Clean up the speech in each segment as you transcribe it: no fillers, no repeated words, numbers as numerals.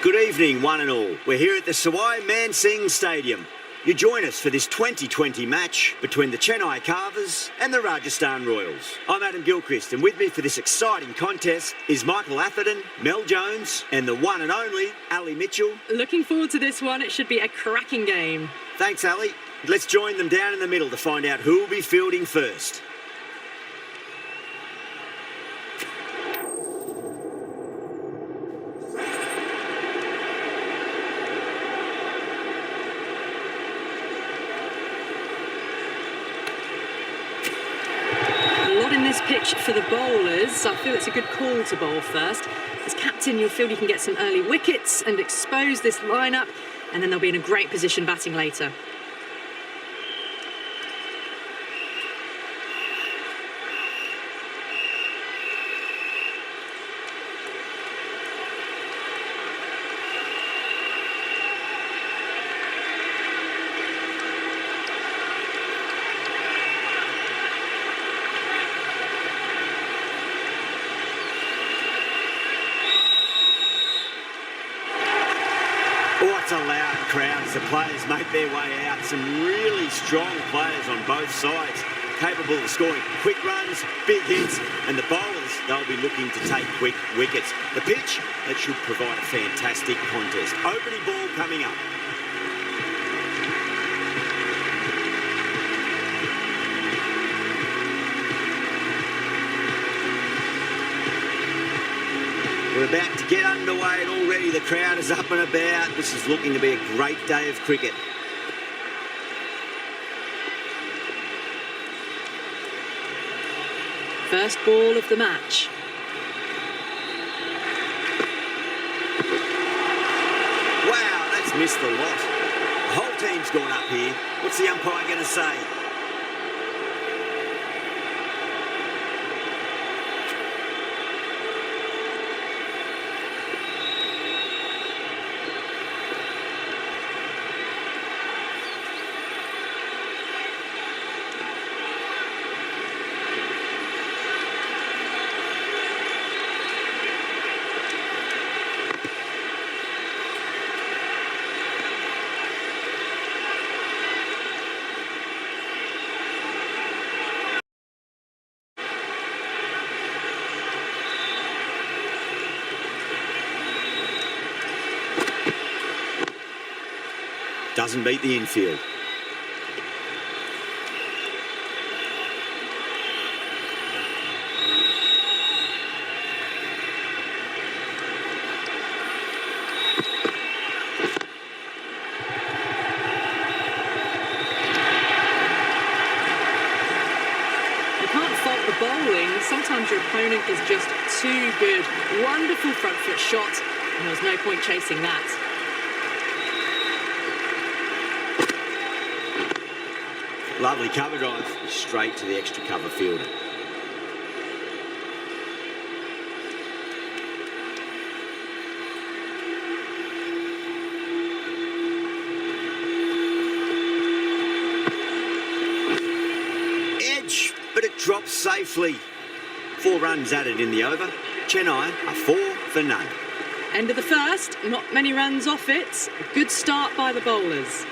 Good evening, one and all. We're here at the Sawai Man Singh Stadium. You join us for this 2020 match between the Chennai Carvers and the Rajasthan Royals. I'm Adam Gilchrist, and with me for this exciting contest is Michael Atherton, Mel Jones, and the one and only Ali Mitchell. Looking forward to this one. It should be a cracking game. Thanks, Ali. Let's join them down in the middle to find out who will be fielding first. Pitch for the bowlers. I feel it's a good call to bowl first. As captain, you'll feel you can get some early wickets and expose this lineup, and then they'll be in a great position batting later. It's a loud crowd as the players make their way out. Some really strong players on both sides, capable of scoring quick runs, big hits, and the bowlers, they'll be looking to take quick wickets. The pitch, that should provide a fantastic contest. Opening ball coming up. We're about to get underway and already the crowd is up and about. This is looking to be a great day of cricket. First ball of the match. Wow, that's missed the lot. The whole team's gone up here. What's the umpire going to say? Doesn't beat the infield. Bowling, sometimes your opponent is just too good. Wonderful front foot shot, and there was no point chasing that. Lovely cover drive, straight to the extra cover fielder. Edge, but it drops safely. 4 runs added in the over. Chennai are 4 for none. End of the first, not many runs off it. A good start by the bowlers.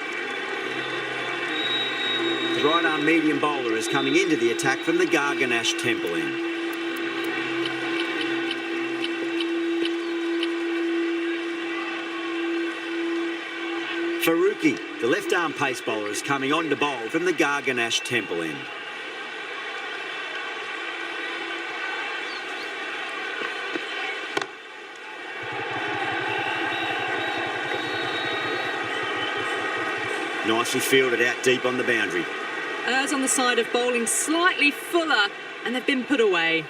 The right-arm medium bowler is coming into the attack from the Garganash Temple end. Faruqi, the left-arm pace bowler, is coming on to bowl from the Garganash Temple end. Nicely fielded out deep on the boundary. Errs on the side of bowling slightly fuller, and they've been put away.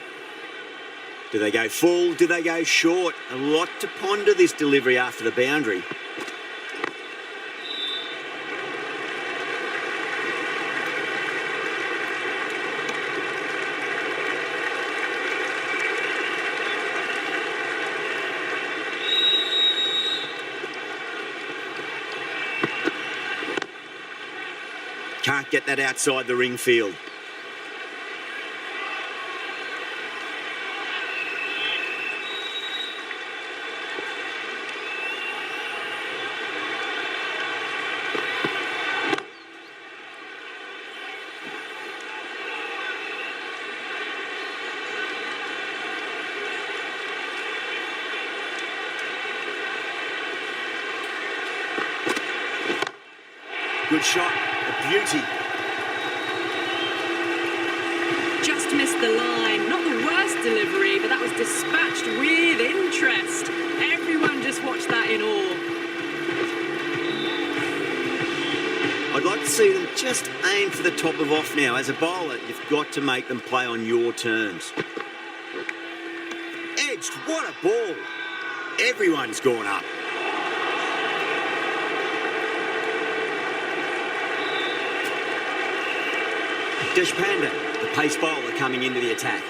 Do they go full? Do they go short? A lot to ponder this delivery after the boundary. Can't get that outside the ring field. Good shot, a beauty. Just missed the line. Not the worst delivery, but that was dispatched with interest. Everyone just watched that in awe. I'd like to see them just aim for the top of off now. As a bowler, you've got to make them play on your terms. Edged, what a ball. Everyone's gone up. Deshpande, the pace bowler coming into the attack.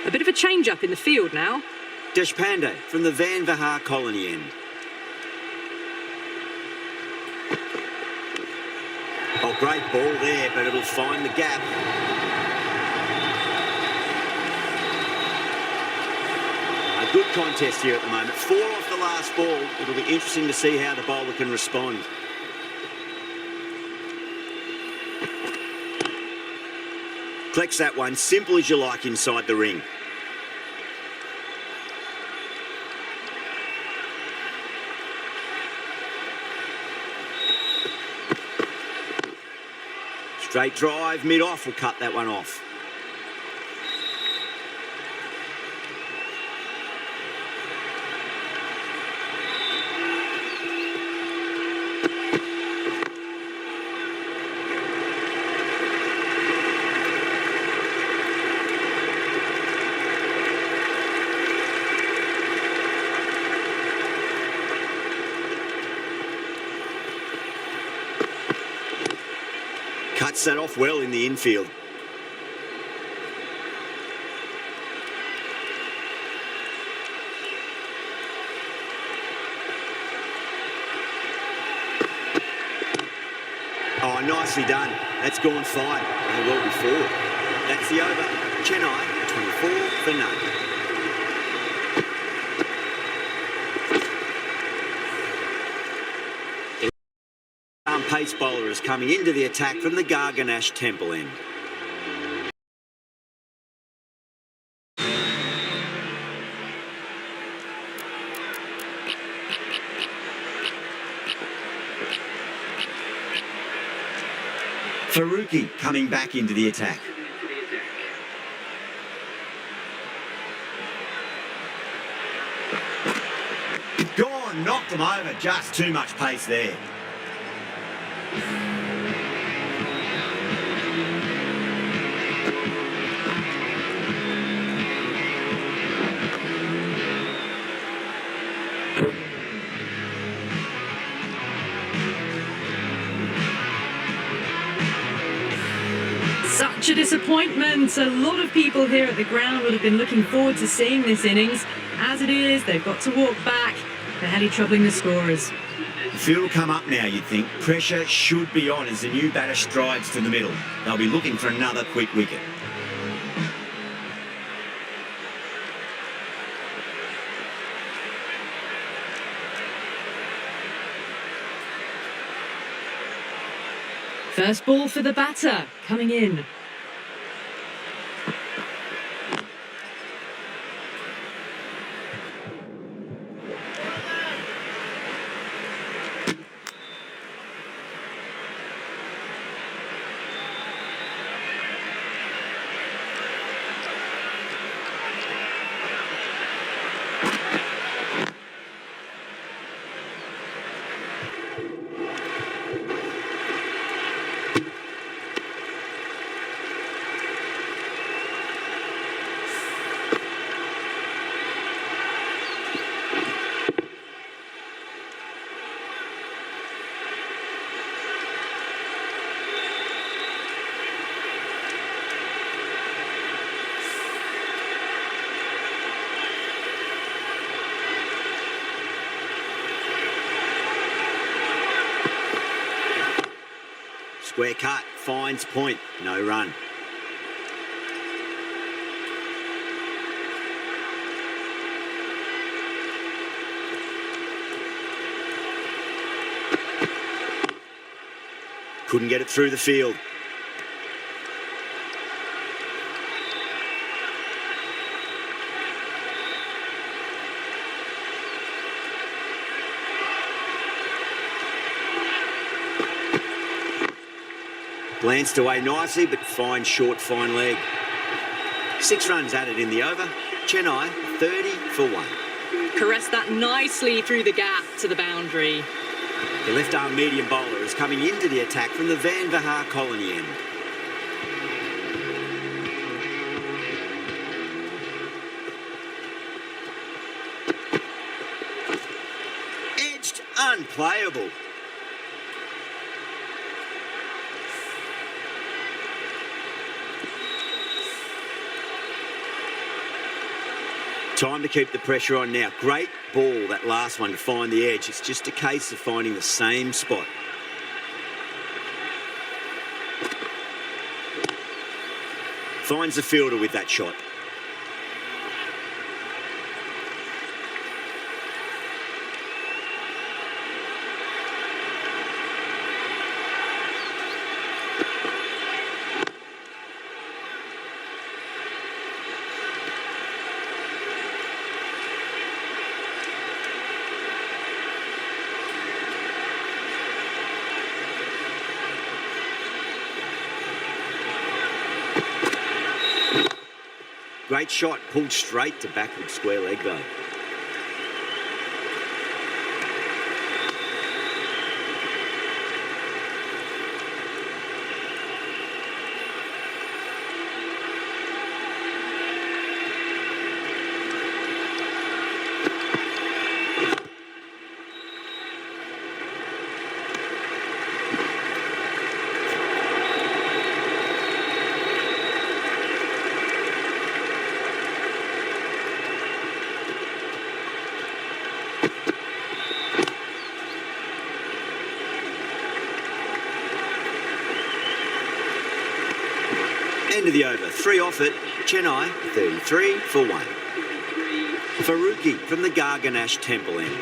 A bit of a change-up in the field now. Deshpande from the Van Vahar colony end. Oh, great ball there, but it'll find the gap. A good contest here at the moment. 4 off the last ball. It'll be interesting to see how the bowler can respond. Collects that one, simple as you like inside the ring. Straight drive, mid-off will cut that one off. Cuts that off well in the infield. Oh, nicely done. That's gone fine. Well before. That's the over. Chennai, 24 for none. Pace bowler is coming into the attack from the Garganash Temple end. Faruqi coming back into the attack. Gone, knocked them over, just too much pace there. Such a disappointment. A lot of people here at the ground would have been looking forward to seeing this innings. As it is, they've got to walk back. They're heavily troubling the scorers. The field will come up now, you'd think. Pressure should be on as the new batter strides to the middle. They'll be looking for another quick wicket. First ball for the batter, coming in. Square cut, finds point, no run. Couldn't get it through the field. Glanced away nicely, but fine short, fine leg. 6 runs added in the over. Chennai 30 for 1. Caressed that nicely through the gap to the boundary. The left-arm medium bowler is coming into the attack from the Van Vahar colony end. Edged, unplayable. Time to keep the pressure on now. Great ball, that last one, to find the edge. It's just a case of finding the same spot. Finds the fielder with that shot. Great shot, pulled straight to backward square leg though. End of the over, 3 off it. Chennai 33 for 1. Faruqi from the Garganash Temple end.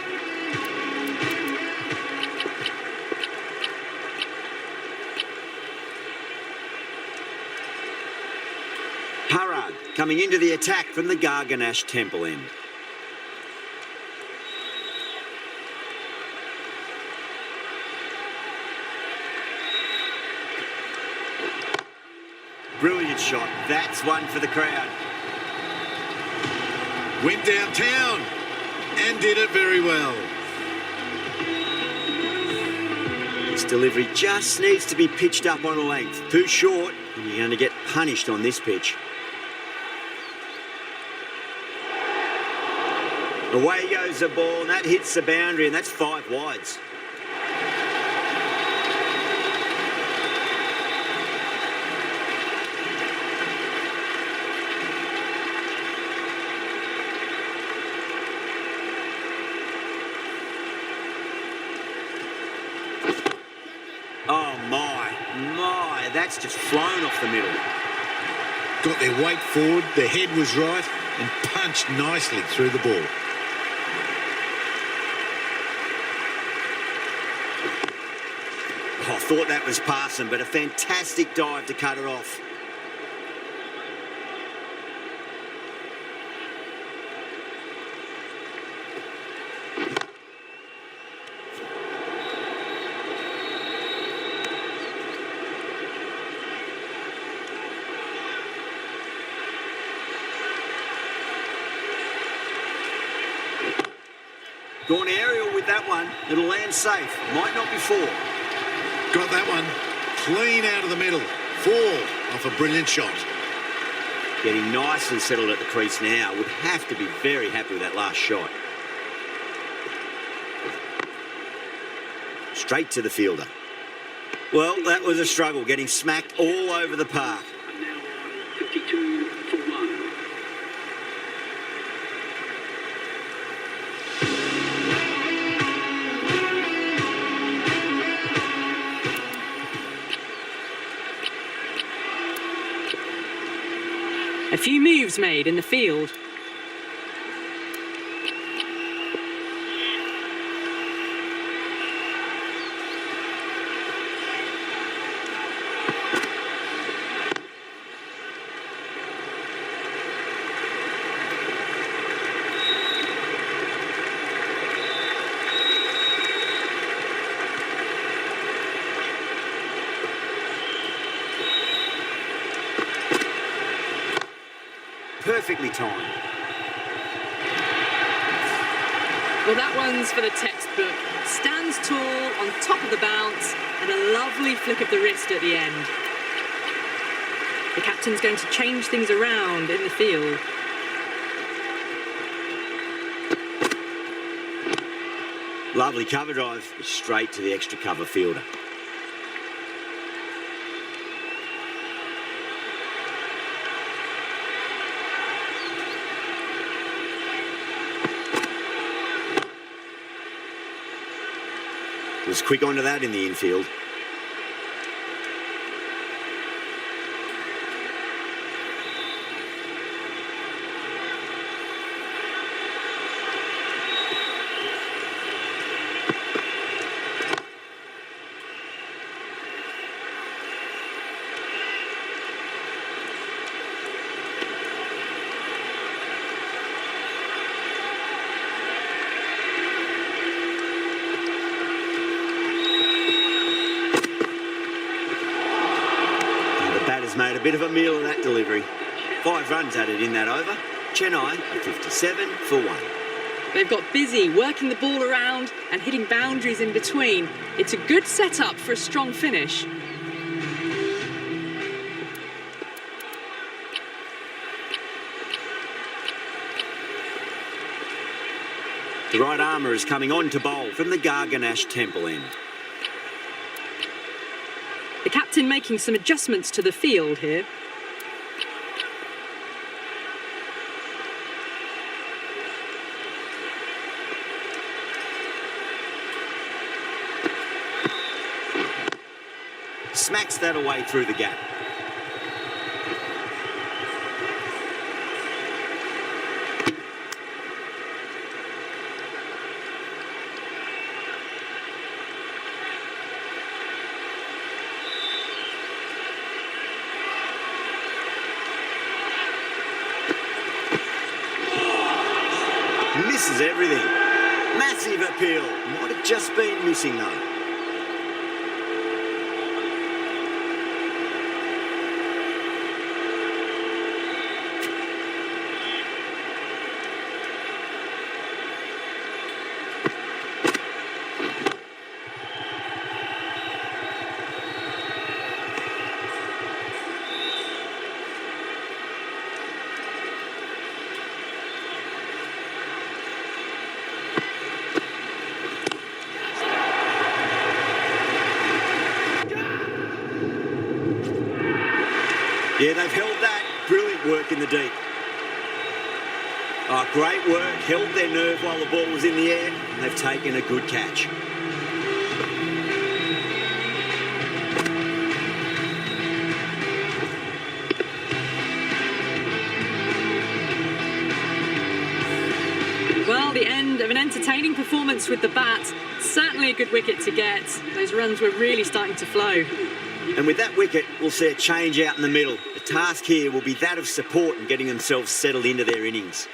Parag coming into the attack from the Garganash Temple end. Brilliant shot. That's one for the crowd. Went downtown and did it very well. This delivery just needs to be pitched up on a length. Too short, and you're going to get punished on this pitch. Away goes the ball, and that hits the boundary, and that's 5 wides. Oh, my, that's just flown off the middle. Got their weight forward, their head was right, and punched nicely through the ball. I thought that was passing, but a fantastic dive to cut it off. Gone aerial with that one. It'll land safe. Might not be 4. Got that one clean out of the middle. 4 off a brilliant shot. Getting nicely settled at the crease now. Would have to be very happy with that last shot. Straight to the fielder. Well, that was a struggle, getting smacked all over the park. And now on 52 for 1. few moves made in the field. Perfectly timed. Well, that one's for the textbook. Stands tall on top of the bounce and a lovely flick of the wrist at the end. The captain's going to change things around in the field. Lovely cover drive, straight to the extra cover fielder. Was quick onto that in the infield. Made a bit of a meal of that delivery. 5 runs added in that over. Chennai are 57 for 1. They've got busy working the ball around and hitting boundaries in between. It's a good setup for a strong finish. The right armour is coming on to bowl from the Garganash Temple end. The captain making some adjustments to the field here. Smacks that away through the gap. Misses everything. Massive appeal. Might have just been missing though. Yeah, they've held that. Brilliant work in the deep. Oh, great work. Held their nerve while the ball was in the air. And they've taken a good catch. Well, the end of an entertaining performance with the bat. Certainly a good wicket to get. Those runs were really starting to flow. And with that wicket, we'll see a change out in the middle. The task here will be that of support and getting themselves settled into their innings.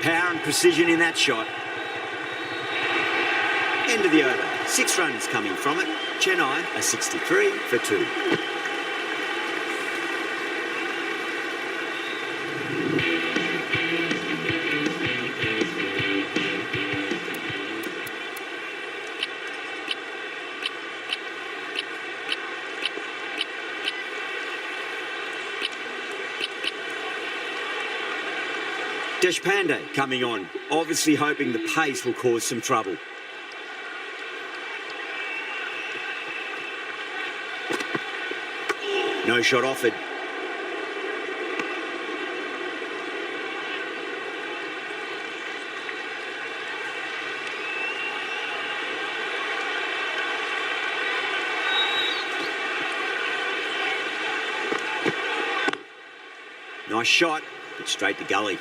Power and precision in that shot. End of the over. 6 runs coming from it. Chennai are 63 for 2. Deshpande coming on, obviously hoping the pace will cause some trouble. No shot offered. Nice shot, but straight to gully.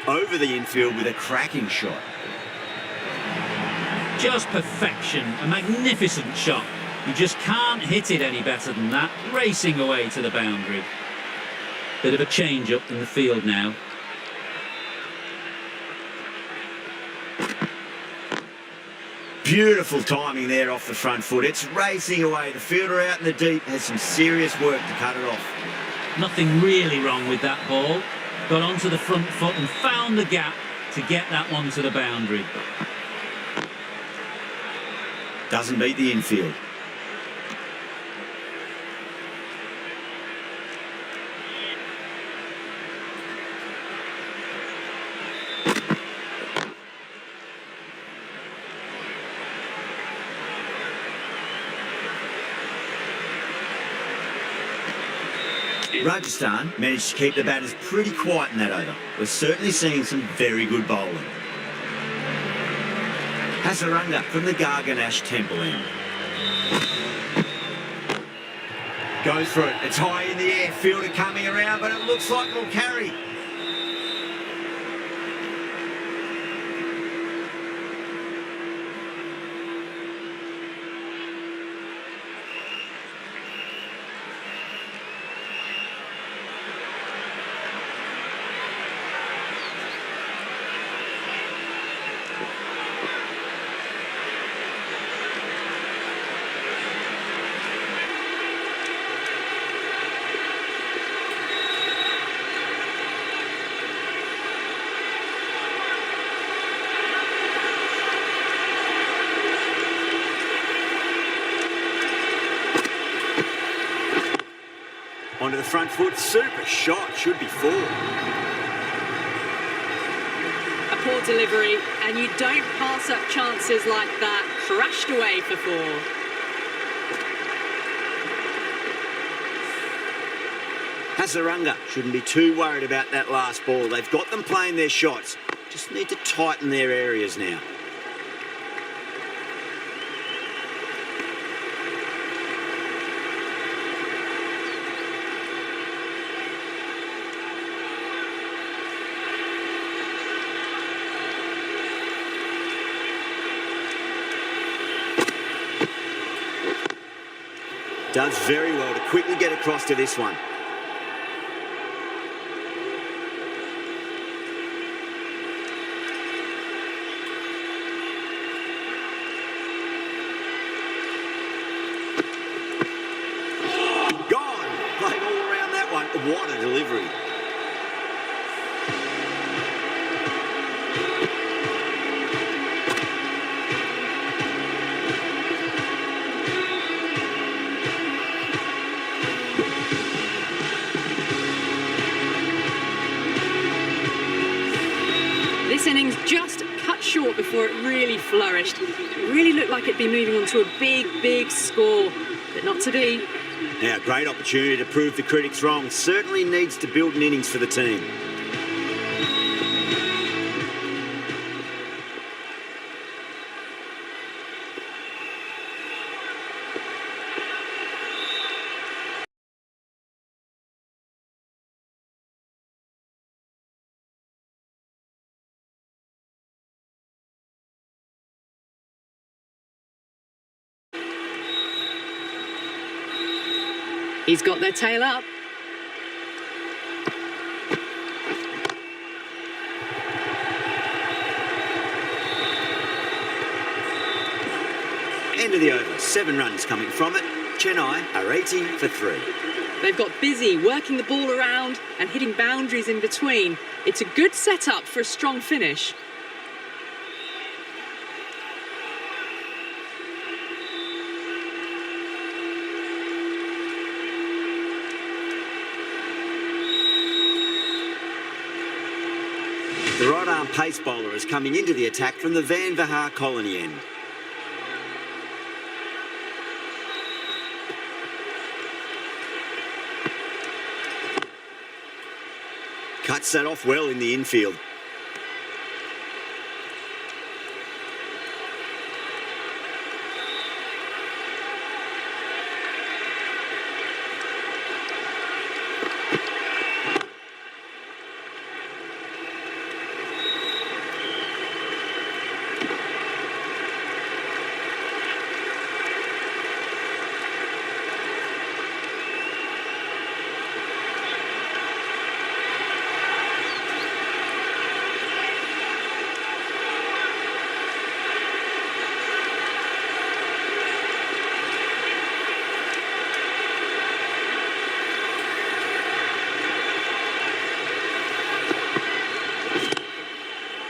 Over the infield with a cracking shot. Just perfection, a magnificent shot. You just can't hit it any better than that, racing away to the boundary. Bit of a change up in the field now. Beautiful timing there off the front foot. It's racing away. The fielder out in the deep has some serious work to cut it off. Nothing really wrong with that ball. Got onto the front foot and found the gap to get that one to the boundary. Doesn't beat the infield. Rajasthan managed to keep the batters pretty quiet in that over. We're certainly seeing some very good bowling. Hasaranga from the Garganash Temple end. Goes for it. It's high in the air. Fielder coming around, but it looks like it'll carry. Onto the front foot, super shot, should be four. A poor delivery, and you don't pass up chances like that. Crashed away for four. Hasaranga shouldn't be too worried about that last ball. They've got them playing their shots. Just need to tighten their areas now. Does very well to quickly get across to this one. Gone. Played all around that one. What a delivery. This innings just cut short before it really flourished. It really looked like it'd be moving on to a big, big score, but not to be. Now, great opportunity to prove the critics wrong. Certainly needs to build an innings for the team. He's got their tail up. End of the over. 7 runs coming from it. Chennai are 80 for 3. They've got busy working the ball around and hitting boundaries in between. It's a good setup for a strong finish. The right-arm pace bowler is coming into the attack from the Van Vahar colony end. Cuts that off well in the infield.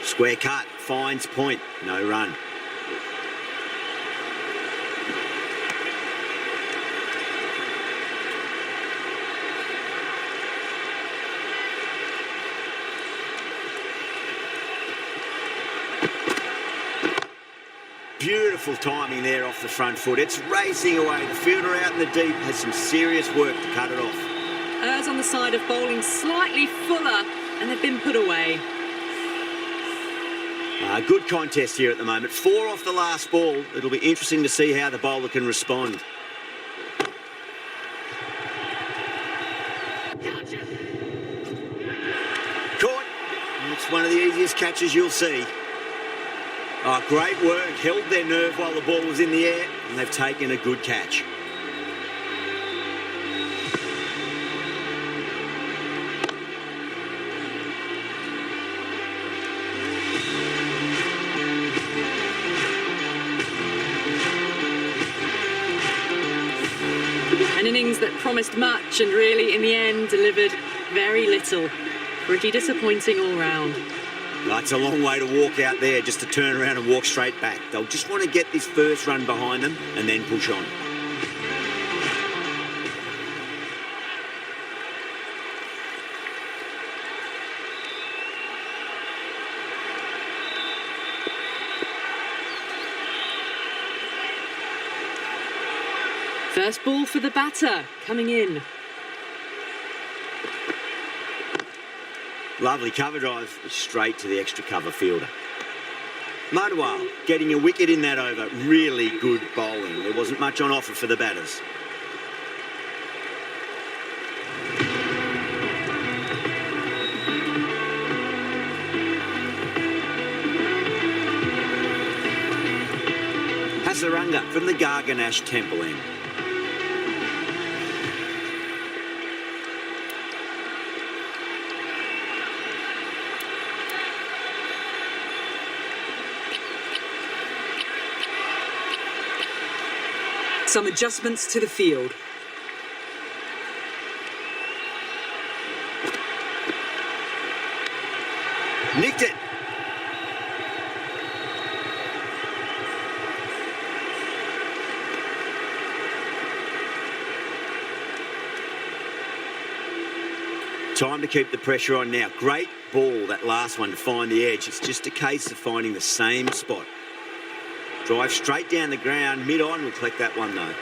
Square cut, finds point, no run. Beautiful timing there off the front foot. It's racing away. The fielder out in the deep has some serious work to cut it off. Errs on the side of bowling slightly fuller, and they've been put away. Good contest here at the moment. 4 off the last ball. It'll be interesting to see how the bowler can respond. Caught. It's one of the easiest catches you'll see. Oh, great work. Held their nerve while the ball was in the air, and they've taken a good catch. An innings that promised much and really, in the end, delivered very little. Pretty disappointing all round. It's a long way to walk out there just to turn around and walk straight back. They'll just want to get this first run behind them and then push on. First ball for the batter, coming in. Lovely cover drive, straight to the extra cover fielder. Madhwal getting a wicket in that over. Really good bowling. There wasn't much on offer for the batters. Hasaranga from the Garganash Temple end. Some adjustments to the field. Nicked it. Time to keep the pressure on now. Great ball, that last one, to find the edge. It's just a case of finding the same spot. Drive straight down the ground, mid-on, we'll collect that one though.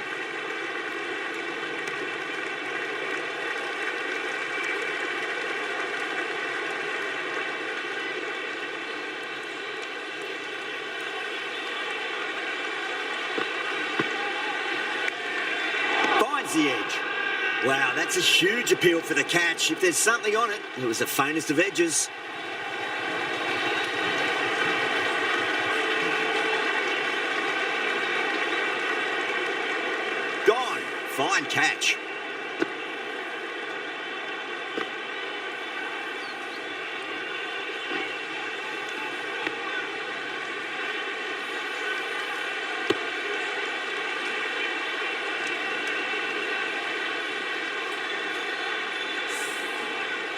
Finds the edge. Wow, that's a huge appeal for the catch. If there's something on it, it was the faintest of edges. Gone. Fine catch.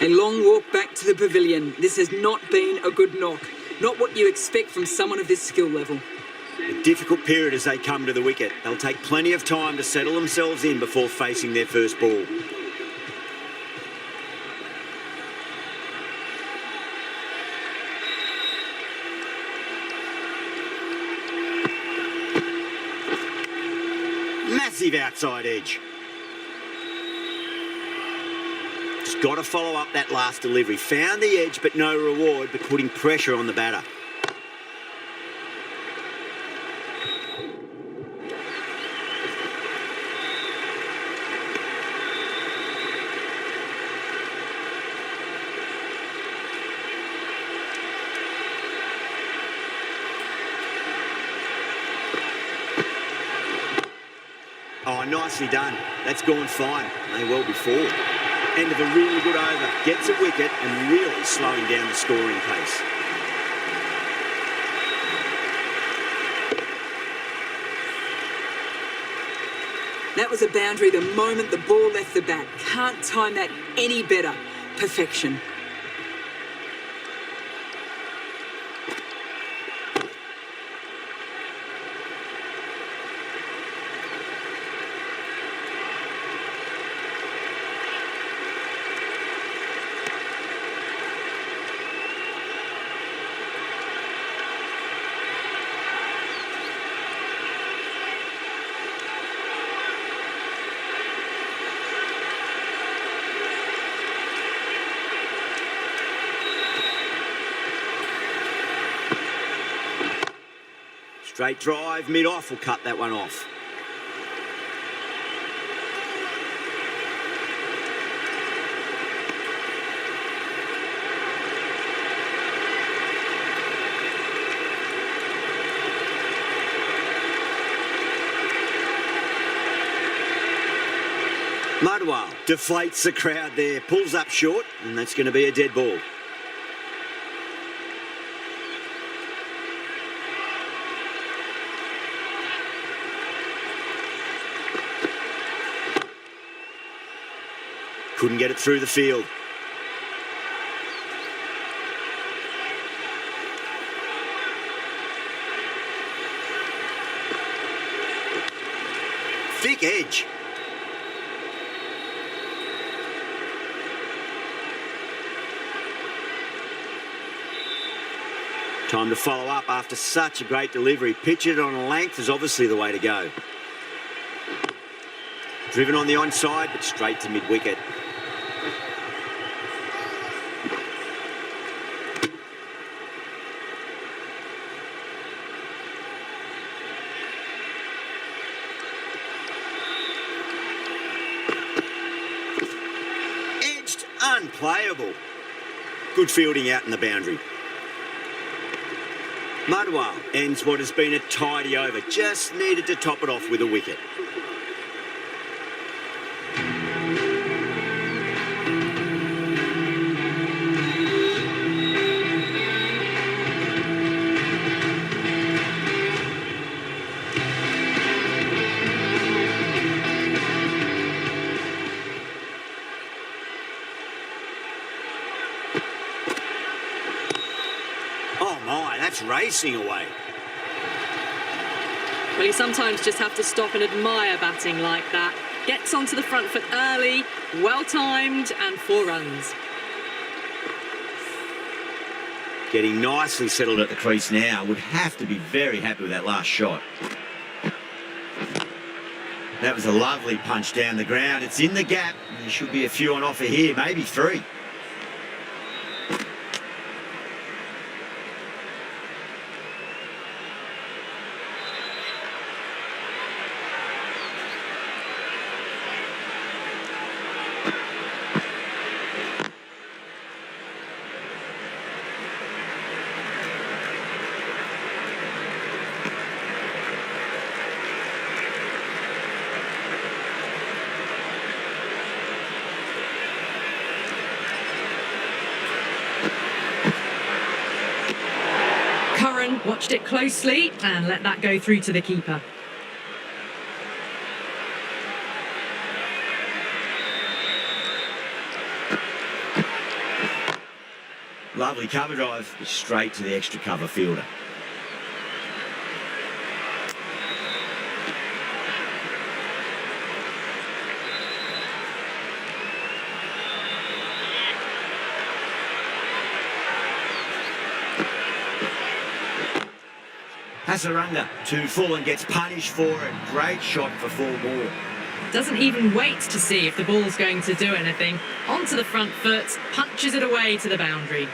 A long walk back to the pavilion. This has not been a good knock. Not what you expect from someone of this skill level. A difficult period as they come to the wicket. They'll take plenty of time to settle themselves in before facing their first ball. Massive outside edge. Just got to follow up that last delivery. Found the edge, but no reward, but putting pressure on the batter. Oh, nicely done. That's gone fine. May well be four. End of a really good over. Gets a wicket and really slowing down the scoring pace. That was a boundary the moment the ball left the bat. Can't time that any better. Perfection. Straight drive, mid-off will cut that one off. Mudwell deflates the crowd there, pulls up short, and that's going to be a dead ball. Couldn't get it through the field. Thick edge. Time to follow up after such a great delivery. Pitch it on a length is obviously the way to go. Driven on the onside, but straight to mid-wicket. Edged, unplayable. Good fielding out in the boundary. Mudwell ends what has been a tidy over. Just needed to top it off with a wicket. Oh my, that's racing away. Well, you sometimes just have to stop and admire batting like that. Gets onto the front foot early, well-timed, and 4 runs. Getting nicely settled at the crease now. Would have to be very happy with that last shot. That was a lovely punch down the ground. It's in the gap. There should be a few on offer here, maybe 3. Watched it closely and let that go through to the keeper. lovely cover drive, straight to the extra cover fielder. Hasaranga, 2 full and gets punished for it. Great shot for 4 more. Doesn't even wait to see if the ball's going to do anything. Onto the front foot, punches it away to the boundary.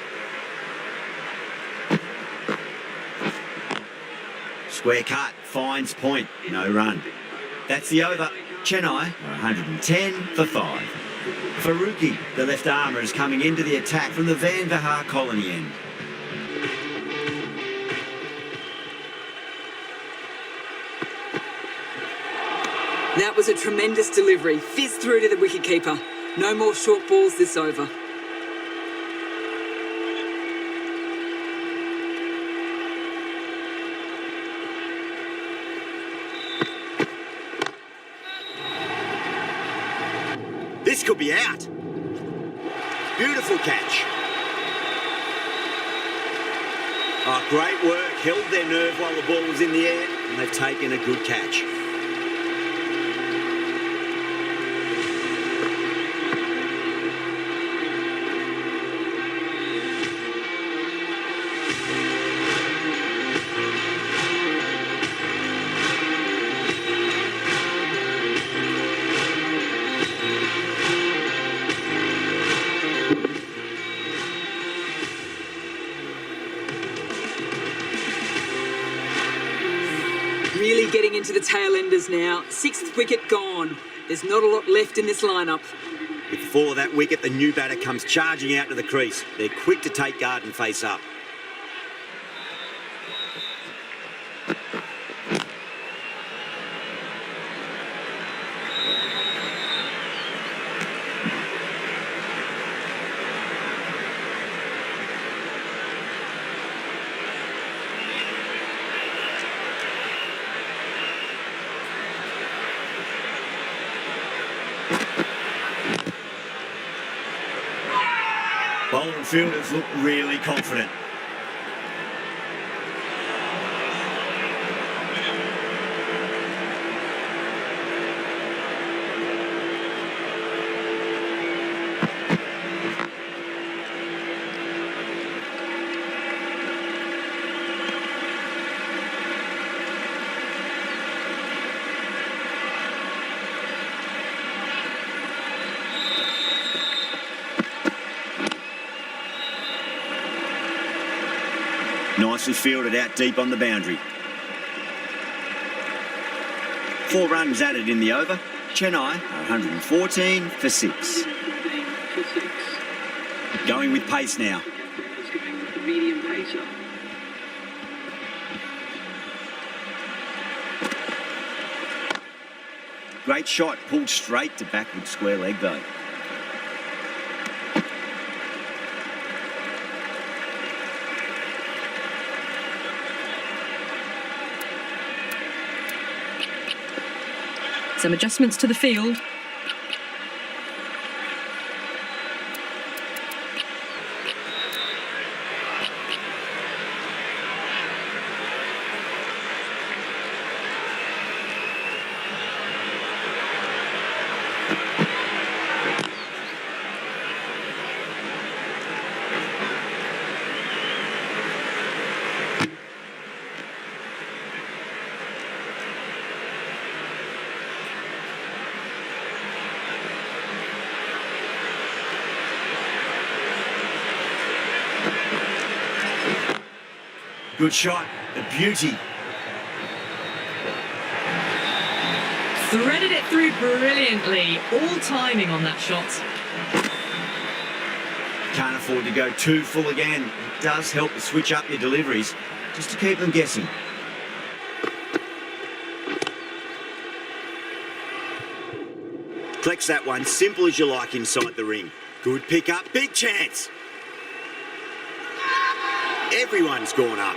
Square cut, finds point, no run. That's the over. Chennai are 110 for 5. Faruqi, the left armour, is coming into the attack from the Van Vahar colony end. That was a tremendous delivery. Fizzed through to the wicketkeeper. No more short balls this over. This could be out. Beautiful catch. Oh, great work. Held their nerve while the ball was in the air, and they've taken a good catch. Really getting into the tail enders now. 6th wicket gone. There's not a lot left in this lineup. With 4 of that wicket, the new batter comes charging out to the crease. They're quick to take guard and face up. Bowler and fielders look really confident. Nicely fielded out deep on the boundary. 4 runs added in the over. Chennai are 114 for 6. Going with pace now. Bowlers going with the medium pacer. Great shot, pulled straight to backward square leg though. Some adjustments to the field. Good shot, a beauty. Threaded it through brilliantly. All timing on that shot. Can't afford to go too full again. It does help to switch up your deliveries, just to keep them guessing. Collects that one, simple as you like inside the ring. Good pick up, big chance. Everyone's gone up.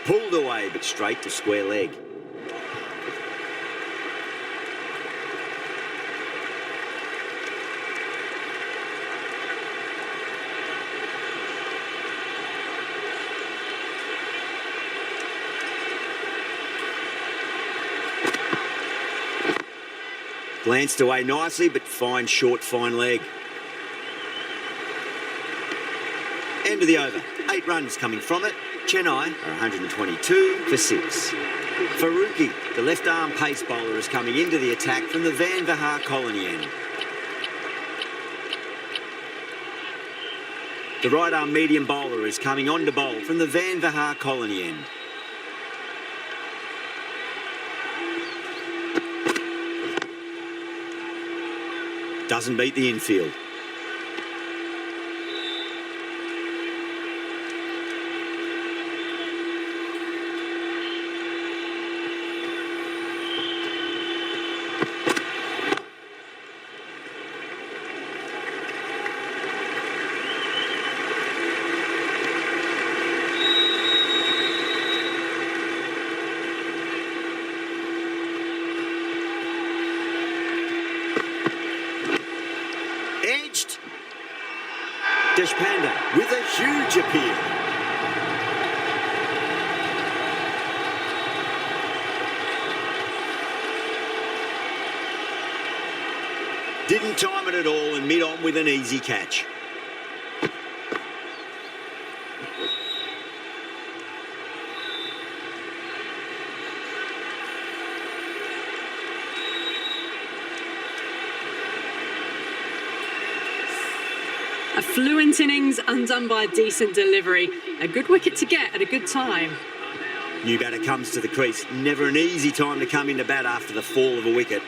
Pulled away, but straight to square leg. Glanced away nicely, but fine leg. End of the over. 8 runs coming from it. Chennai are 122 for 6. Faruqi, the left-arm pace bowler, is coming into the attack from the Van Vihar Colony end. The right-arm medium bowler is coming on to bowl from the Van Vihar Colony end. Doesn't beat the infield. Edged. Deshpande with a huge appeal. Didn't time it at all and mid-on with an easy catch. A fluent innings undone by a decent delivery. A good wicket to get at a good time. New batter comes to the crease. Never an easy time to come into bat after the fall of a wicket.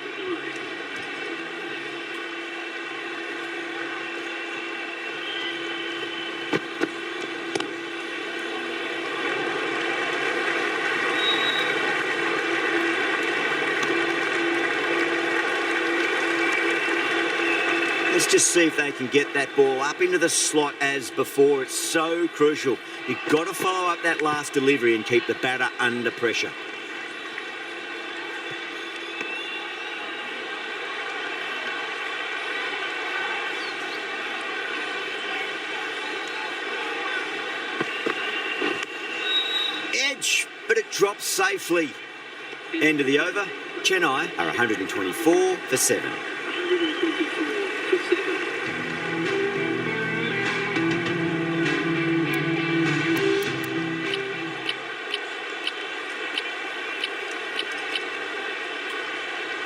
Let's just see if they can get that ball up into the slot as before. It's so crucial. You've got to follow up that last delivery and keep the batter under pressure. Edge, but it drops safely. End of the over. Chennai are 124 for 7.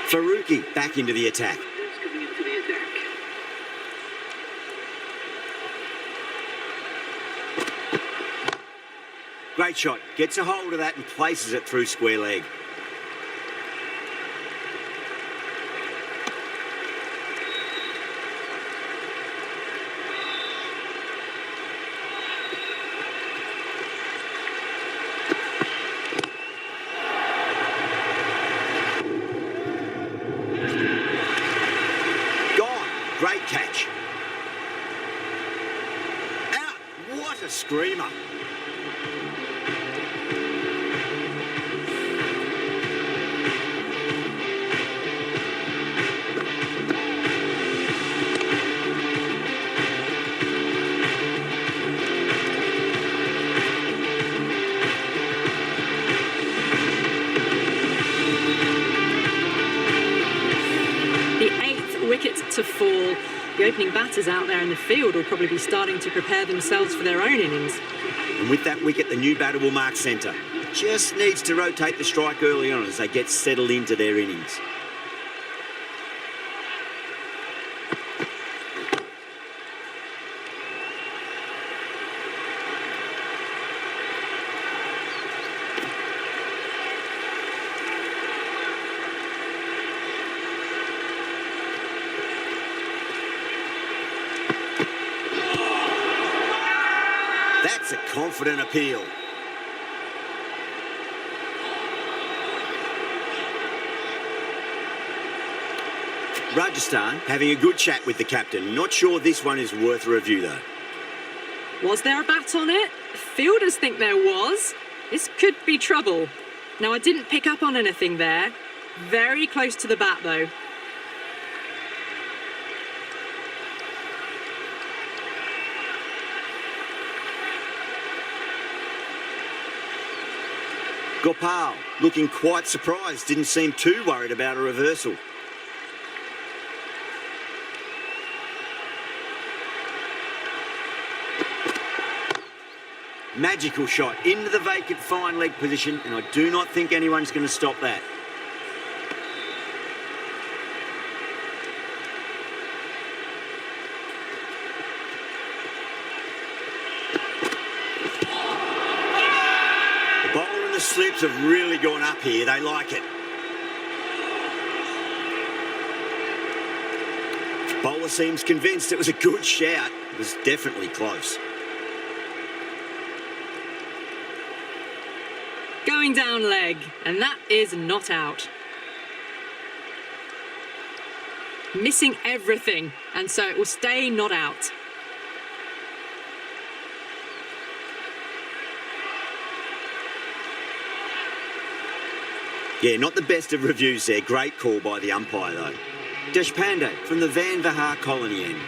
Faruqi back into the attack. Great shot. Gets a hold of that and places it through square leg. Great catch. Out. What a screamer. Wicket to fall. The opening batters out there in the field will probably be starting to prepare themselves for their own innings. And with that wicket, the new batter will mark centre. Just needs to rotate the strike early on as they get settled into their innings. That's a confident appeal. Rajasthan having a good chat with the captain. Not sure this one is worth a review though. Was there a bat on it? Fielders think there was. This could be trouble. Now, I didn't pick up on anything there. Very close to the bat though. Gopal looking quite surprised, didn't seem too worried about a reversal. Magical shot into the vacant fine leg position, and I do not think anyone's going to stop that. The bowler and the slips have really gone up here. They like it. The bowler seems convinced it was a good shout. It was definitely close. Going down leg, and that is not out. Missing everything, and so it will stay not out. Yeah, not the best of reviews there. Great call by the umpire, though. Deshpande from the Van Vahar colony end.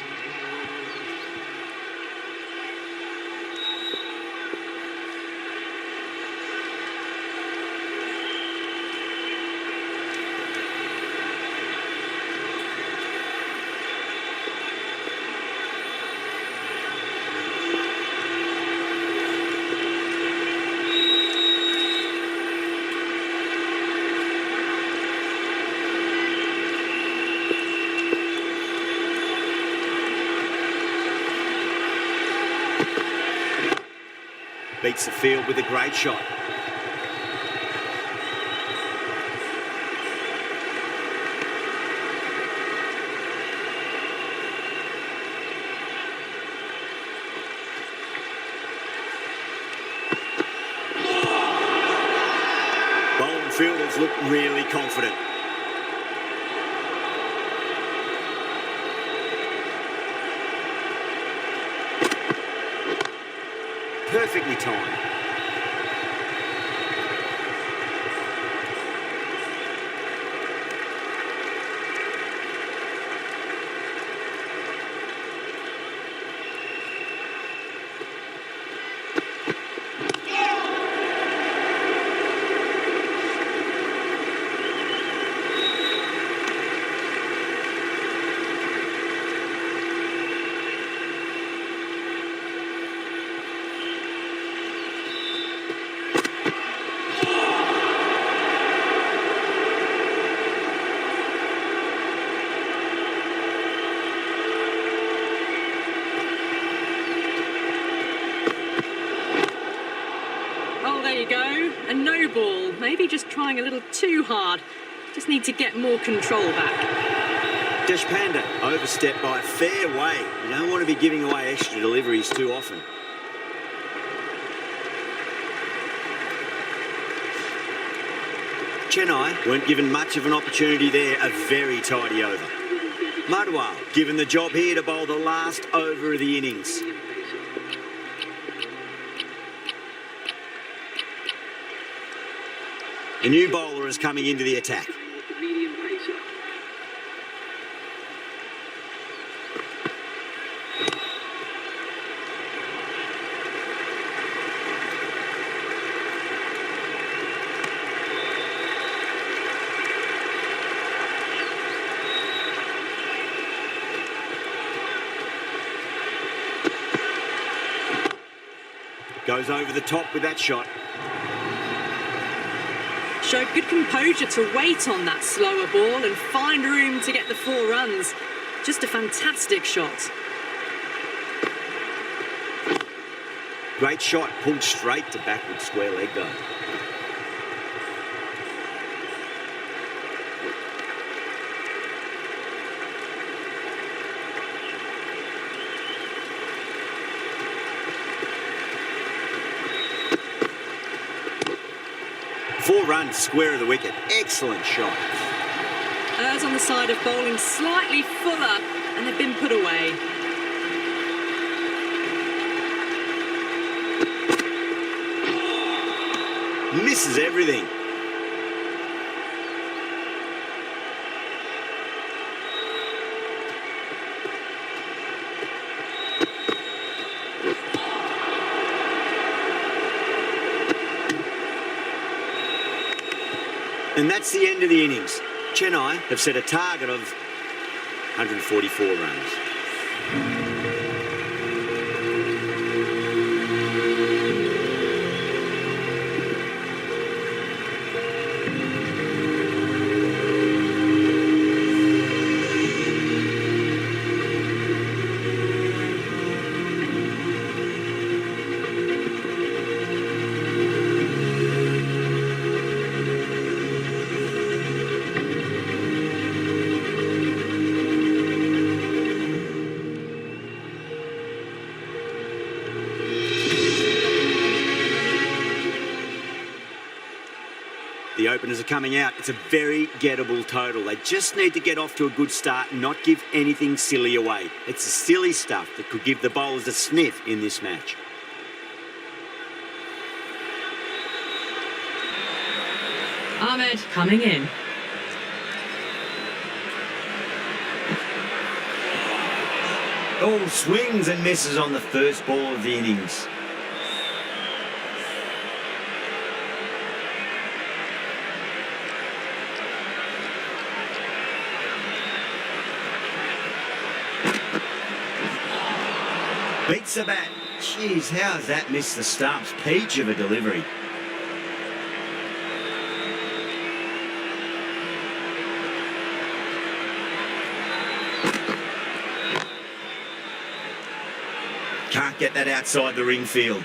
Beats the field with a great shot. Bowling fielders look really confident. Perfectly timed. There you go, a no ball. Maybe just trying a little too hard. Just need to get more control back. Deshpande overstepped by a fair way. You don't want to be giving away extra deliveries too often. Chennai weren't given much of an opportunity there. A very tidy over. Madwal given the job here to bowl the last over of the innings. A new bowler is coming into the attack. Medium pacer. Goes over the top with that shot. Showed good composure to wait on that slower ball and find room to get the 4 runs. Just a fantastic shot. Great shot, pulled straight to backward square leg though. Four runs, square of the wicket. Excellent shot. Ers on the side of bowling slightly fuller, and they've been put away. Misses everything. And that's the end of the innings. Chennai have set a target of 144 runs. openers are coming out. It's a very gettable total. They just need to get off to a good start and not give anything silly away. It's the silly stuff that could give the bowlers a sniff in this match. Ahmed coming in. Oh, swings and misses on the first ball of the innings. Beats the bat. Jeez, how has that missed the stumps? Peach of a delivery. Can't get that outside the ring field.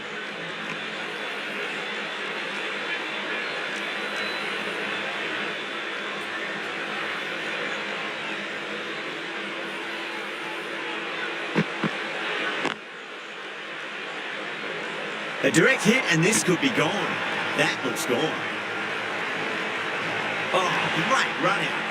A direct hit and this could be gone. That looks gone. Oh, great run out.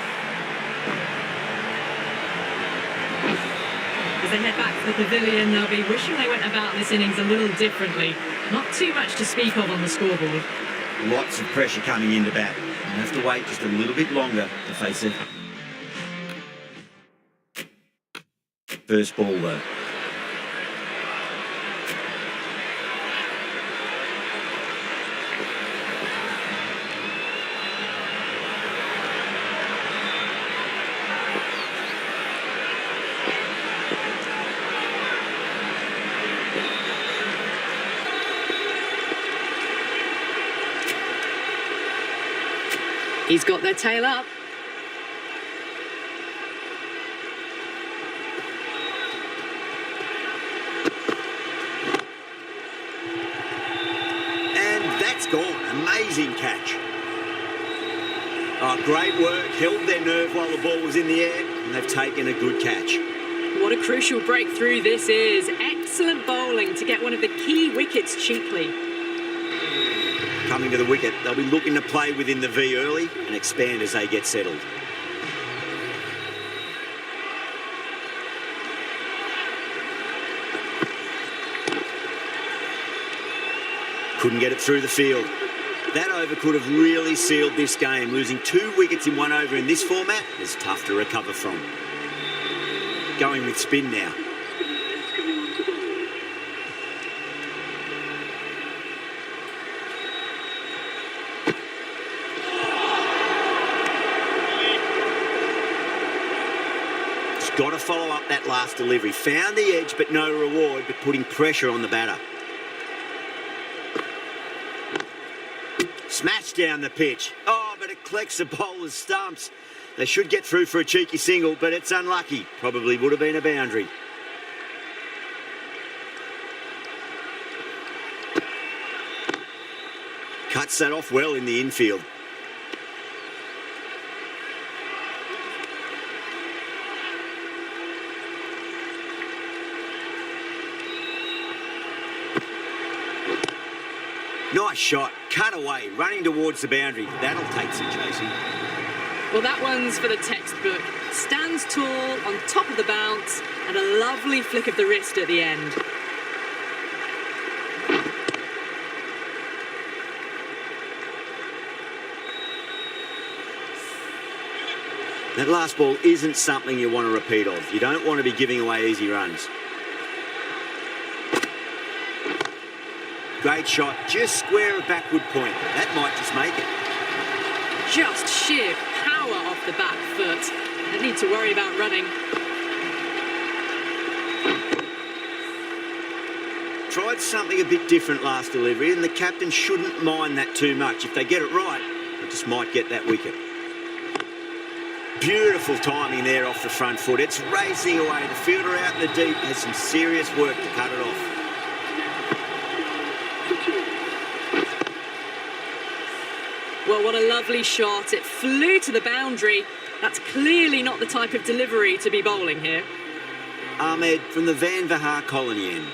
As they head back to the pavilion, they'll be wishing they went about this innings a little differently. Not too much to speak of on the scoreboard. Lots of pressure coming into bat. They'll have to wait just a little bit longer to face it. First ball though. He's got their tail up. And that's gone. Amazing catch. Oh, great work. Held their nerve while the ball was in the air, and they've taken a good catch. What a crucial breakthrough this is. Excellent bowling to get one of the key wickets cheaply. Coming to the wicket, they'll be looking to play within the V early and expand as they get settled. Couldn't get it through the field. That over could have really sealed this game. Losing 2 wickets in 1 over in this format is tough to recover from. Going with spin now. Got to follow up that last delivery. Found the edge, but no reward, but putting pressure on the batter. Smashed down the pitch. Oh, but it collects the bowler's stumps. They should get through for a cheeky single, but it's unlucky. Probably would have been a boundary. Cuts that off well in the infield. Nice shot, cut away, running towards the boundary. That'll take some chasing. Well, that one's for the textbook. Stands tall, on top of the bounce, and a lovely flick of the wrist at the end. That last ball isn't something you want to repeat of. You don't want to be giving away easy runs. Great shot, just square of backward point. That might just make it. Just sheer power off the back foot. Don't need to worry about running. Tried something a bit different last delivery, and the captain shouldn't mind that too much. If they get it right, they just might get that wicket. Beautiful timing there off the front foot. It's racing away. The fielder out in the deep has some serious work to cut it off. Well, what a lovely shot. It flew to the boundary. That's clearly not the type of delivery to be bowling here. Ahmed from the Van Vahar colony end.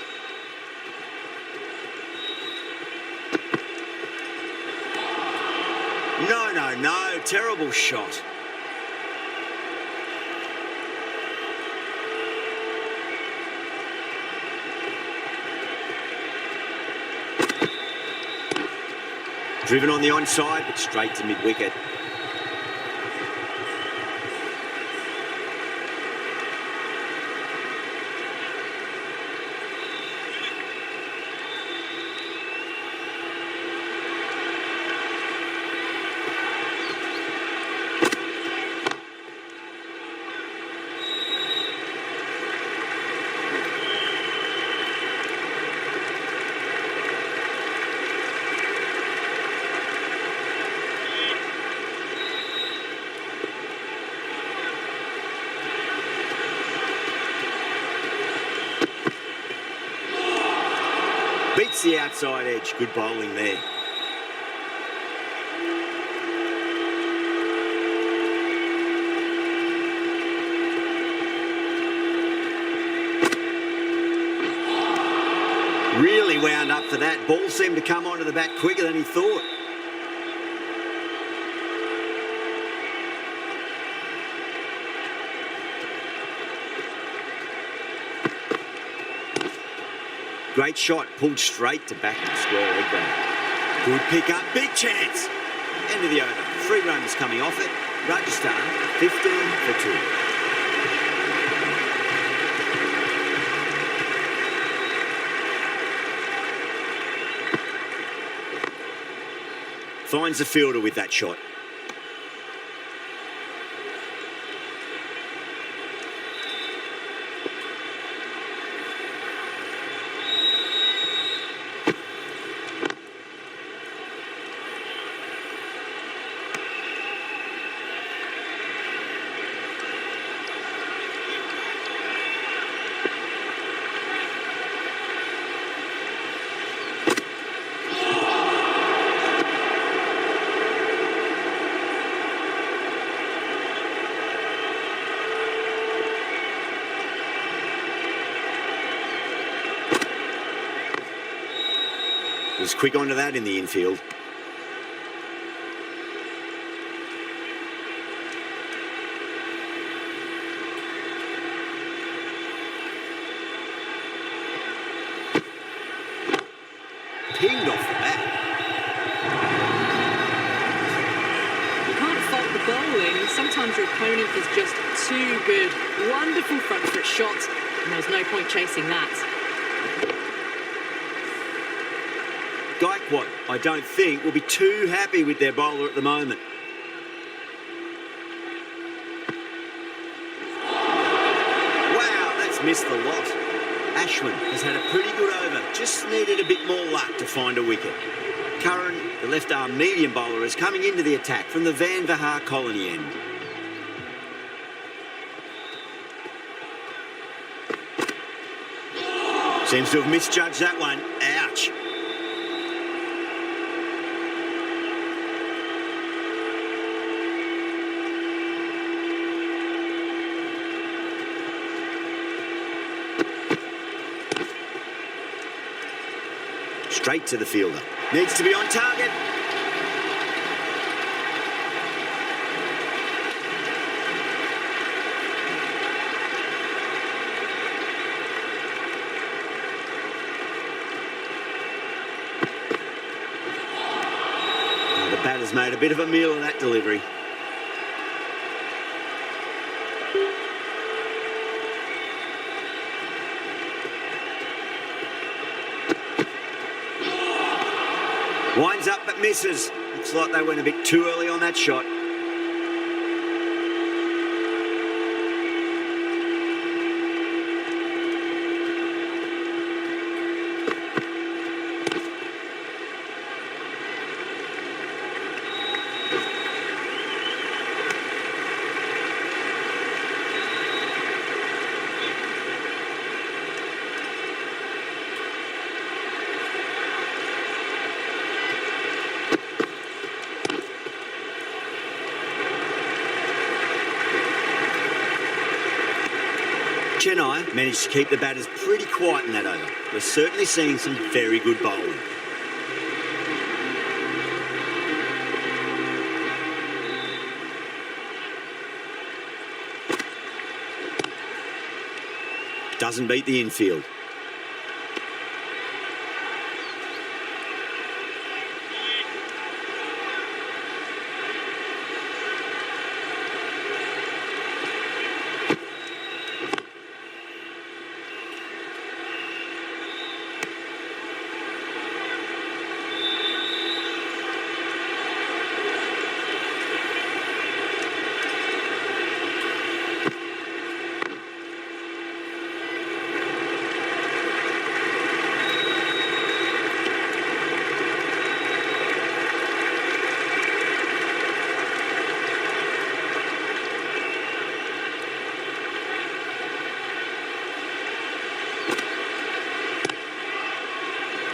No, no, no. Terrible shot. Driven on the onside, but straight to mid-wicket. Beats the outside edge. Good bowling there. Really wound up for that. Ball seemed to come onto the bat quicker than he thought. Great shot, pulled straight to back and square leg break. Good pick up, big chance. End of the over. 3 runs coming off it. Rajasthan 15 for 2. Finds the fielder with that shot. Was quick onto that in the infield. Pinged off the bat. You can't fault the bowling. Sometimes your opponent is just too good. Wonderful front foot shot, and there's no point chasing that. Gaikwad, I don't think, will be too happy with their bowler at the moment. Wow, that's missed the lot. Ashwin has had a pretty good over. Just needed a bit more luck to find a wicket. Curran, the left-arm medium bowler, is coming into the attack from the Van Vahar colony end. Seems to have misjudged that one. Ouch. Straight to the fielder. Needs to be on target. The batter's made a bit of a meal of that delivery. Winds up but misses. Looks like they went a bit too early on that shot. Chennai managed to keep the batters pretty quiet in that over. We're certainly seeing some very good bowling. doesn't beat the infield.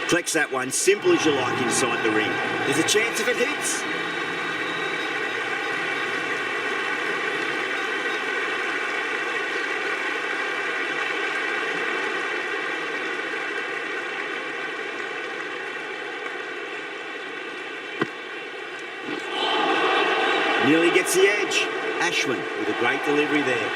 Flex that one, simple as you like inside the ring. There's a chance if it hits. Nearly gets the edge. Ashwin with a great delivery there.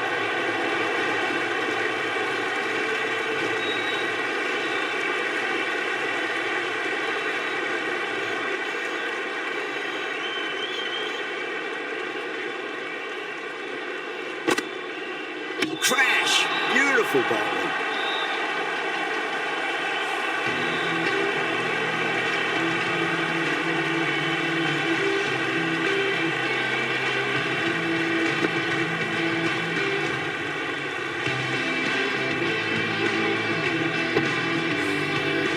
Crash! Beautiful bowling.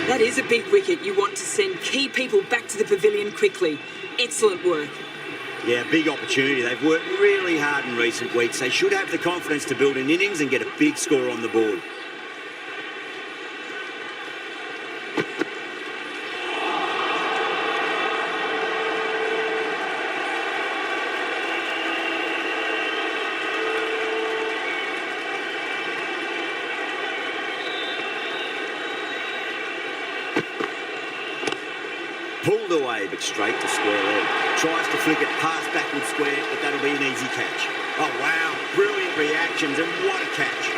That is a big wicket. You want to send key people back to the pavilion quickly. Excellent work. Yeah, big opportunity. They've worked really hard in recent weeks. They should have the confidence to build an innings and get a big score on the board. Pulled away, but straight to square leg. Tries to flick it past backward square, but that'll be an easy catch. Oh, wow. Brilliant reactions, and what a catch.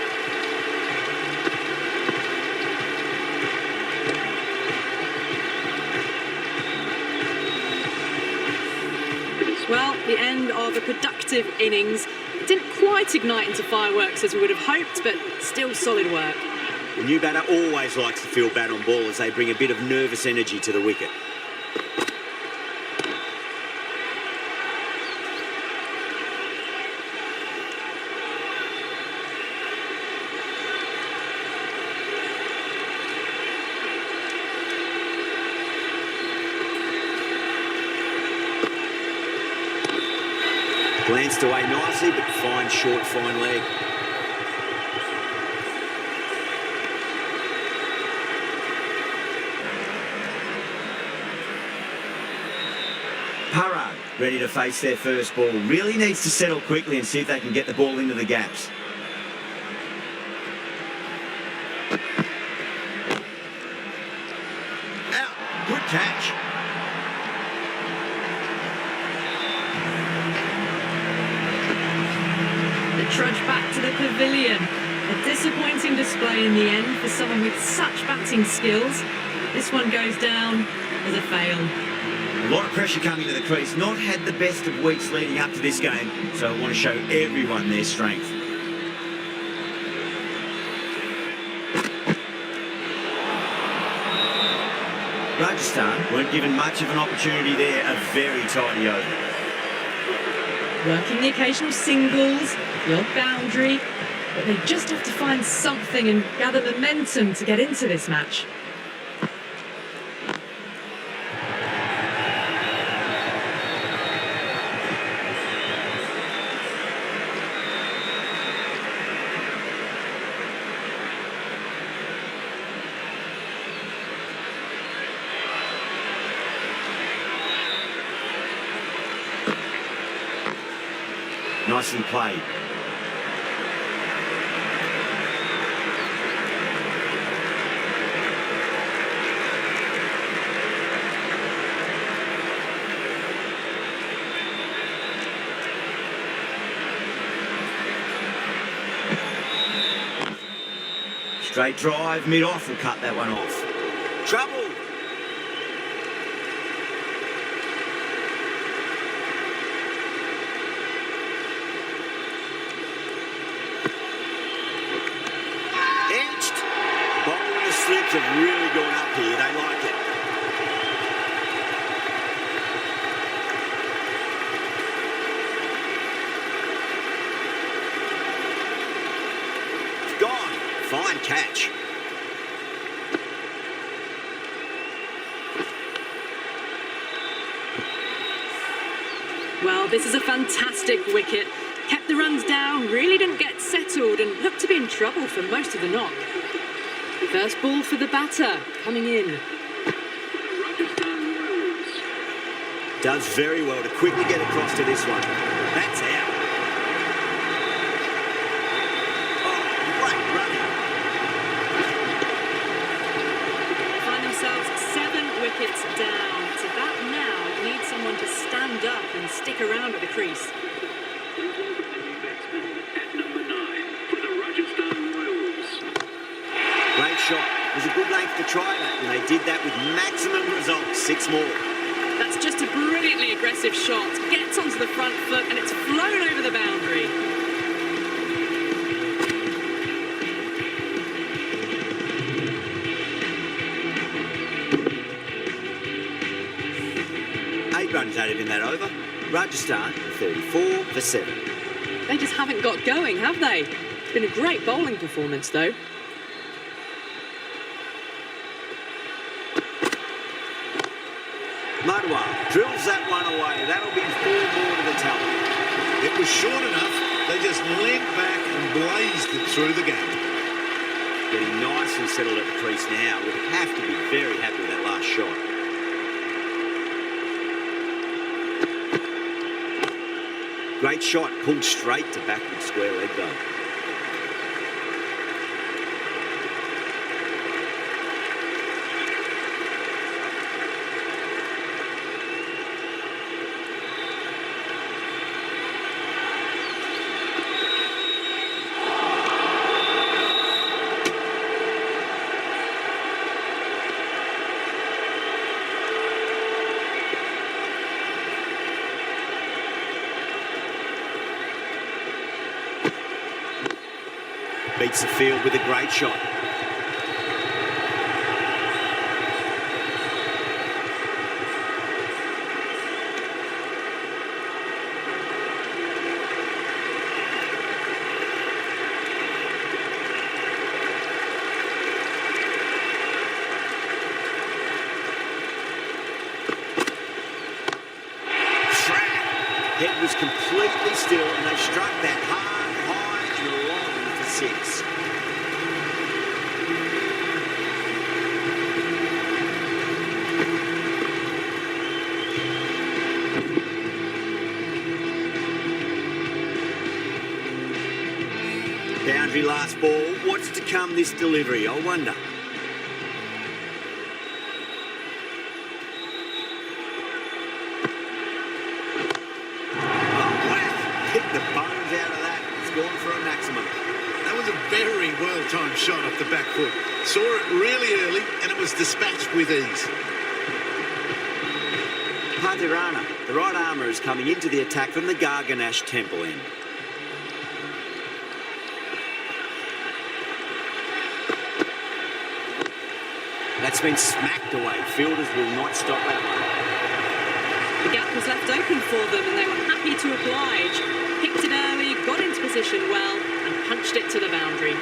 Well, the end of a productive innings. It didn't quite ignite into fireworks as we would have hoped, but still solid work. The new batter always likes to feel bad on ball as they bring a bit of nervous energy to the wicket. Glanced away nicely, but fine short, fine leg. Parag, ready to face their first ball. Really needs to settle quickly and see if they can get the ball into the gaps. Out. Good catch. Trudge back to the pavilion. A disappointing display in the end for someone with such batting skills. This one goes down as a fail. A lot of pressure coming to the crease. Not had the best of weeks leading up to this game, so I want to show everyone their strength. Rajasthan weren't given much of an opportunity there. A very tidy over. Working the occasional singles, the odd boundary, but they just have to find something and gather momentum to get into this match. Nicely played. Straight drive, mid-off will cut that one off. Trouble! Edged! Bowling the slips have really gone up here. They like it. Gone. Fine catch. Well, this is a fantastic wicket. Kept the runs down, really didn't get settled and looked to be in trouble for most of the knock. First ball for the batter, coming in. Does very well to quickly get across to this one. That's out. Oh, great running. Find themselves 7 wickets down. So that now needs someone to stand up and stick around at the crease. Great shot. It was a good length to try that, and they did that with maximum results. 6 more. That's just a brilliantly aggressive shot. Gets onto the front foot and it's flown over the boundary. Eight runs added in that over. Rajasthan 34 for 7. They just haven't got going, have they? It's been a great bowling performance, though. Madwar drills that one away. That'll be 4 more to the tally. It was short enough. They just leant back and blazed it through the gap. Getting nice and settled at the crease now. Would have to be very happy with that last shot. Great shot, pulled straight to backward square leg though. Beats the field with a great shot. Head was completely still and they struck that hard, high and long for 6. Boundary last ball. What's to come this delivery, I wonder. Picked the bones out of that. It's gone for a maximum. That was a very well-timed shot off the back foot. Saw it really early and it was dispatched with ease. Pathirana, the right armour, is coming into the attack from the Garganash Temple end. That's been smacked away. Fielders will not stop that one. The gap was left open for them and they were happy to oblige. Picked it early, got into position well and punched it to the boundary.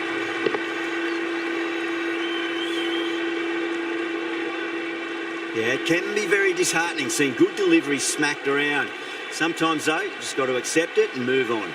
Yeah, it can be very disheartening seeing good deliveries smacked around. Sometimes, though, you just got to accept it and move on.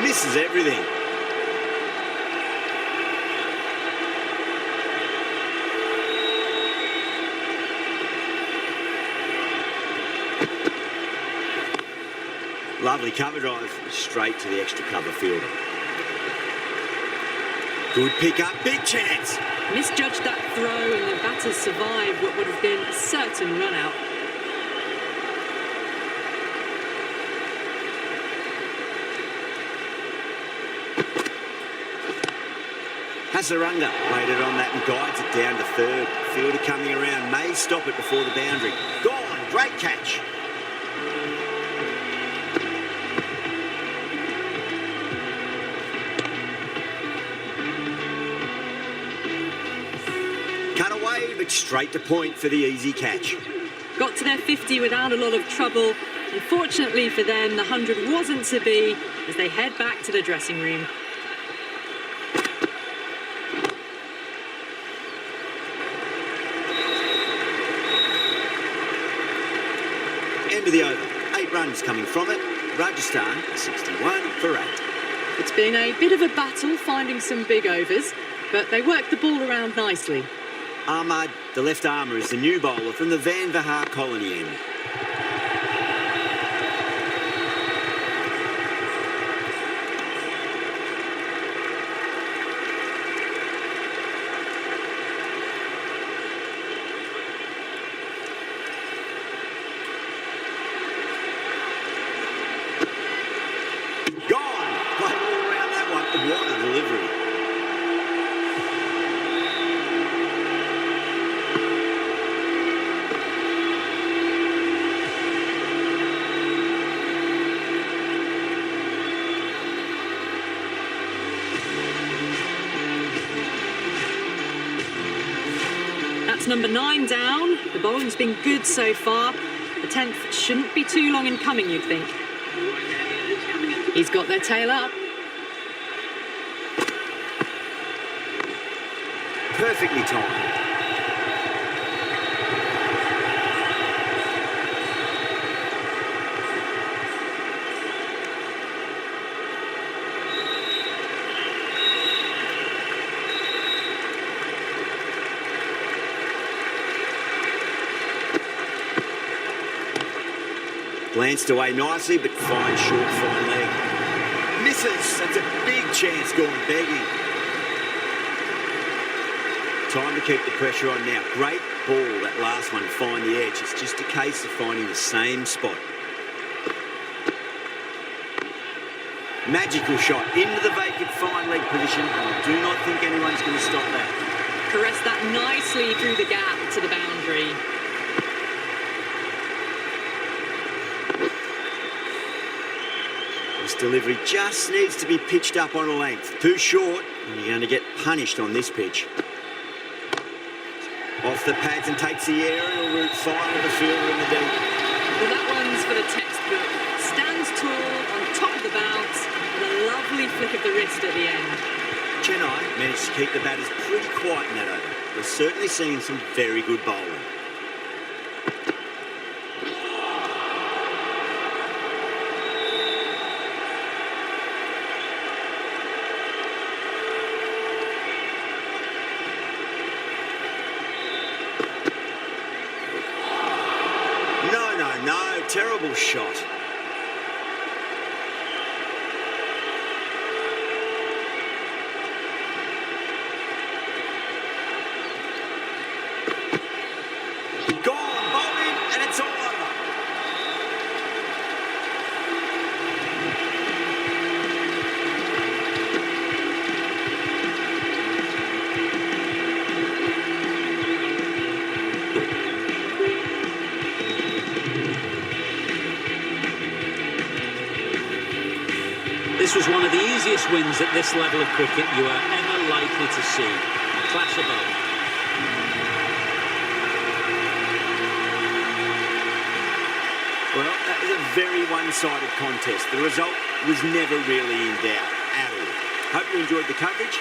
Misses everything. Lovely cover drive, straight to the extra cover fielder. Good pick up, big chance. Misjudged that throw and the batters survived what would have been a certain run out. Hasaranga waited on that and guides it down to third. Fielder coming around, may stop it before the boundary. Gone, great catch. Cut away, but straight to point for the easy catch. Got to their 50 without a lot of trouble. Unfortunately for them, the 100 wasn't to be as they head back to the dressing room. End of the over. 8 runs coming from it. Rajasthan 61 for 8. It's been a bit of a battle finding some big overs, but they worked the ball around nicely. Ahmad, the left armour, is the new bowler from the Van Vahar colony end. Gone! Played all around that one. What a delivery. That's number 9 down. The bowling's been good so far. The 10th shouldn't be too long in coming, you'd think. He's got their tail up. Perfectly timed. Glanced away nicely, but fine short, fine leg. Misses. That's a big chance going begging. Time to keep the pressure on now. Great ball, that last one, to find the edge. It's just a case of finding the same spot. Magical shot into the vacant fine leg position. I do not think anyone's going to stop that. Caressed that nicely through the gap to the boundary. This delivery just needs to be pitched up on a length. Too short, and you're going to get punished on this pitch. Off the pads and takes the aerial route, fine with the fielder in the deep. Well, that one's for the textbook. Stands tall on top of the bounce with a lovely flick of the wrist at the end. Chennai managed to keep the batters pretty quiet in that over. We're certainly seeing some very good bowling. No, terrible shot. Gone, bowled in, and it's all over. This was one of the easiest wins at this level of cricket you are ever likely to see. A class above. Well, that was a very one-sided contest. The result was never really in doubt at all. Hope you enjoyed the coverage.